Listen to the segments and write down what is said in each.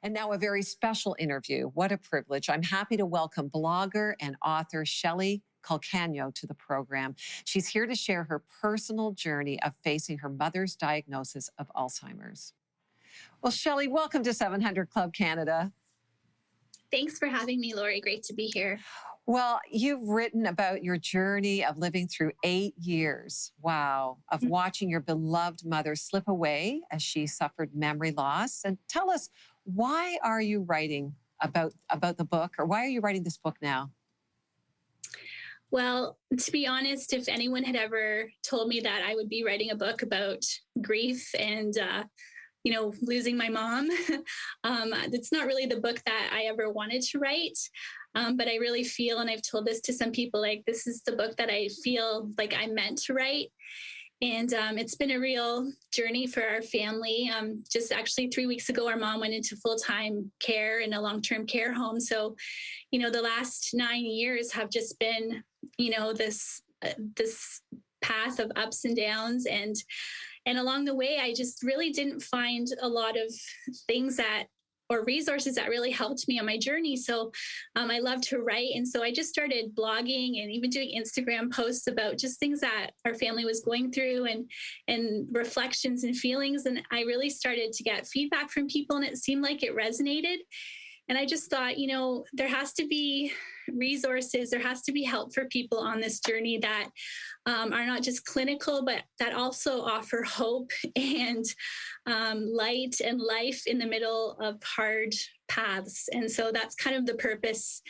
And now a very special interview. What a privilege. I'm happy to welcome blogger and author Shelly Calcagno to the program. She's here to share her personal journey of facing her mother's diagnosis of Alzheimer's. Well, Shelly, welcome to 700 Club Canada. Thanks for having me, Lorie. Great to be here. Well, you've written about your journey of living through 8 years, wow, of watching your beloved mother slip away as she suffered memory loss. And tell us, why are you writing about the book, or why are you writing this book now? Well, to be honest, if anyone had ever told me that I would be writing a book about grief and losing my mom. It's not really the book that I ever wanted to write. But I really feel, and I've told this to some people, like this is the book that I feel like I meant to write. And it's been a real journey for our family. Just actually 3 weeks ago, our mom went into full-time care in a long-term care home. So, the last 9 years have just been, this path of ups and downs. And along the way, I just really didn't find a lot of things or resources that really helped me on my journey. So I love to write. And so I just started blogging and even doing Instagram posts about just things that our family was going through and reflections and feelings. And I really started to get feedback from people, and it seemed like it resonated. And I just thought, there has to be resources, there has to be help for people on this journey that are not just clinical, but that also offer hope and light and life in the middle of hard paths. And so that's kind of the purpose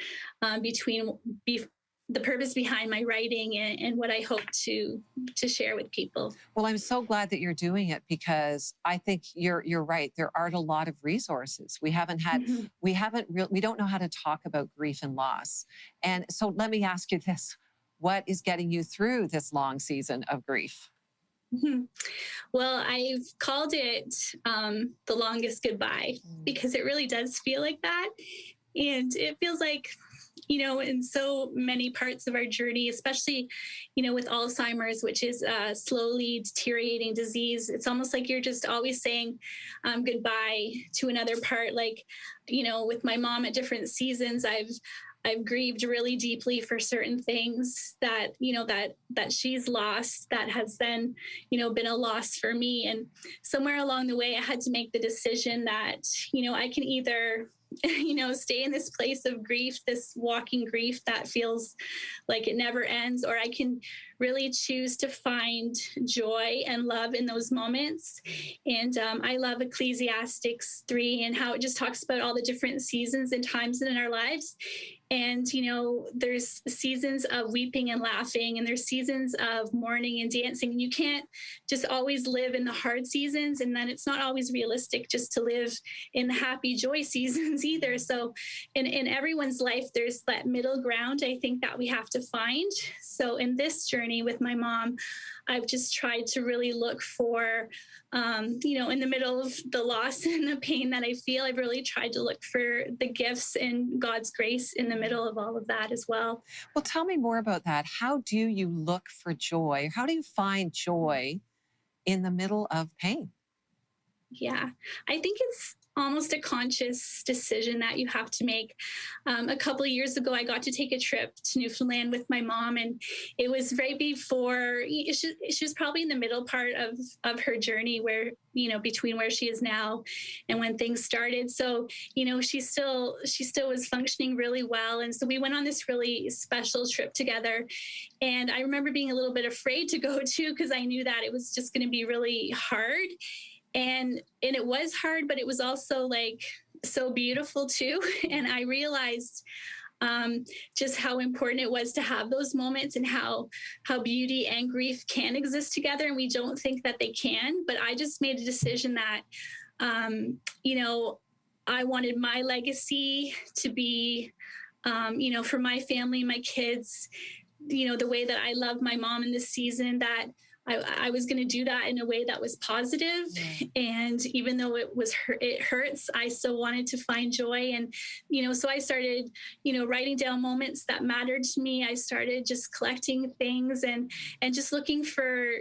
the purpose behind my writing and what I hope to share with people. Well, I'm so glad that you're doing it, because I think you're right. There aren't a lot of resources. We don't know how to talk about grief and loss. And so let me ask you this: what is getting you through this long season of grief? Well, I've called it the longest goodbye, because it really does feel like that. And it feels like, in so many parts of our journey, especially, with Alzheimer's, which is a slowly deteriorating disease, it's almost like you're just always saying goodbye to another part. Like, with my mom at different seasons, I've grieved really deeply for certain things that, that she's lost, that has then, been a loss for me. And somewhere along the way, I had to make the decision that, I can either stay in this place of grief, this walking grief that feels like it never ends, or I can really choose to find joy and love in those moments. And I love Ecclesiastes 3 and how it just talks about all the different seasons and times in our lives. And, there's seasons of weeping and laughing, and there's seasons of mourning and dancing. And you can't just always live in the hard seasons. And then it's not always realistic just to live in the happy joy seasons either. So in everyone's life, there's that middle ground, I think, that we have to find. So in this journey with my mom, I've just tried to really look for, in the middle of the loss and the pain that I feel, I've really tried to look for the gifts and God's grace in the middle of all of that as well. Well, tell me more about that. How do you look for joy? How do you find joy in the middle of pain? Yeah, I think it's almost a conscious decision that you have to make. A couple of years ago, I got to take a trip to Newfoundland with my mom, and it was right before she was probably in the middle part of her journey, where between where she is now and when things started. So she still was functioning really well, and so we went on this really special trip together. And I remember being a little bit afraid to go to, because I knew that it was just going to be really hard. And it was hard, but it was also like so beautiful too. And I realized just how important it was to have those moments, and how beauty and grief can exist together. And we don't think that they can, but I just made a decision that, I wanted my legacy to be, for my family, my kids, the way that I love my mom in this season, that I was going to do that in a way that was positive. Yeah. And even though it hurts, I still wanted to find joy. And, so I started, writing down moments that mattered to me. I started just collecting things and just looking for,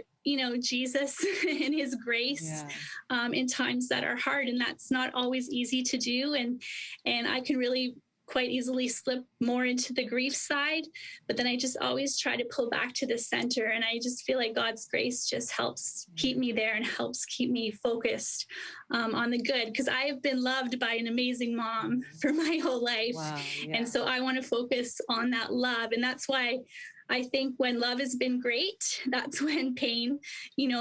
Jesus and his grace Yeah. in times that are hard. And that's not always easy to do. And I can really quite easily slip more into the grief side, but then I just always try to pull back to the center. And I just feel like God's grace just helps keep me there and helps keep me focused on the good, because I have been loved by an amazing mom for my whole life. Wow. Yeah. And so I want to focus on that love. And that's why I think when love has been great, that's when pain,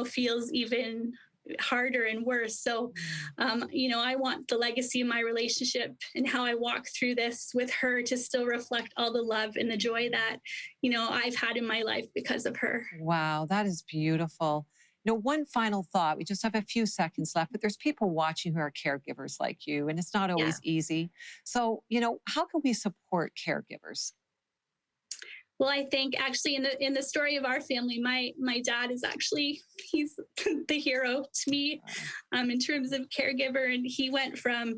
feels even harder and worse. So, I want the legacy of my relationship and how I walk through this with her to still reflect all the love and the joy that, I've had in my life because of her. Wow, that is beautiful. One final thought. We just have a few seconds left, but there's people watching who are caregivers like you, and it's not Yeah. always easy. So, how can we support caregivers? Well, I think actually in the story of our family, my dad is actually he's the hero to me in terms of caregiver, and he went from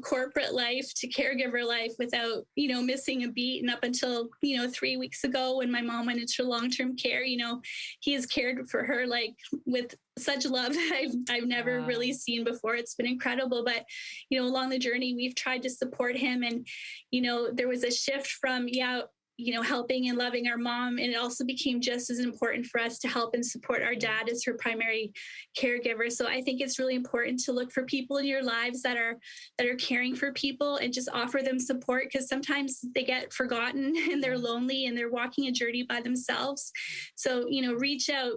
corporate life to caregiver life without missing a beat. And up until 3 weeks ago, when my mom went into long-term care, he has cared for her like with such love that I've never really seen before. It's been incredible. But along the journey, we've tried to support him, and there was a shift from helping and loving our mom. And it also became just as important for us to help and support our dad as her primary caregiver. So I think it's really important to look for people in your lives that are caring for people and just offer them support, because sometimes they get forgotten and they're lonely and they're walking a journey by themselves. So, reach out,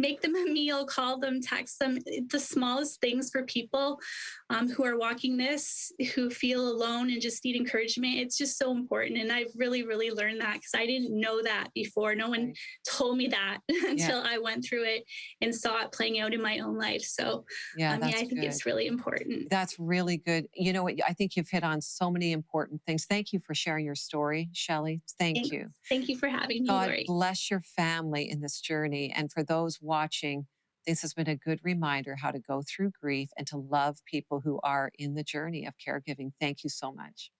make them a meal, call them, text them, the smallest things for people who are walking this, who feel alone and just need encouragement. It's just so important. And I've really, really learned that, because I didn't know that before. No one told me that until I went through it and saw it playing out in my own life. So, Yeah, I that's think good. it's really important. That's really good. You know what? I think you've hit on so many important things. Thank you for sharing your story, Shelly. Thank Thank, you. thank you for having me, God Lorie. bless your family in this journey. And for those watching, this has been a good reminder how to go through grief and to love people who are in the journey of caregiving. Thank you so much.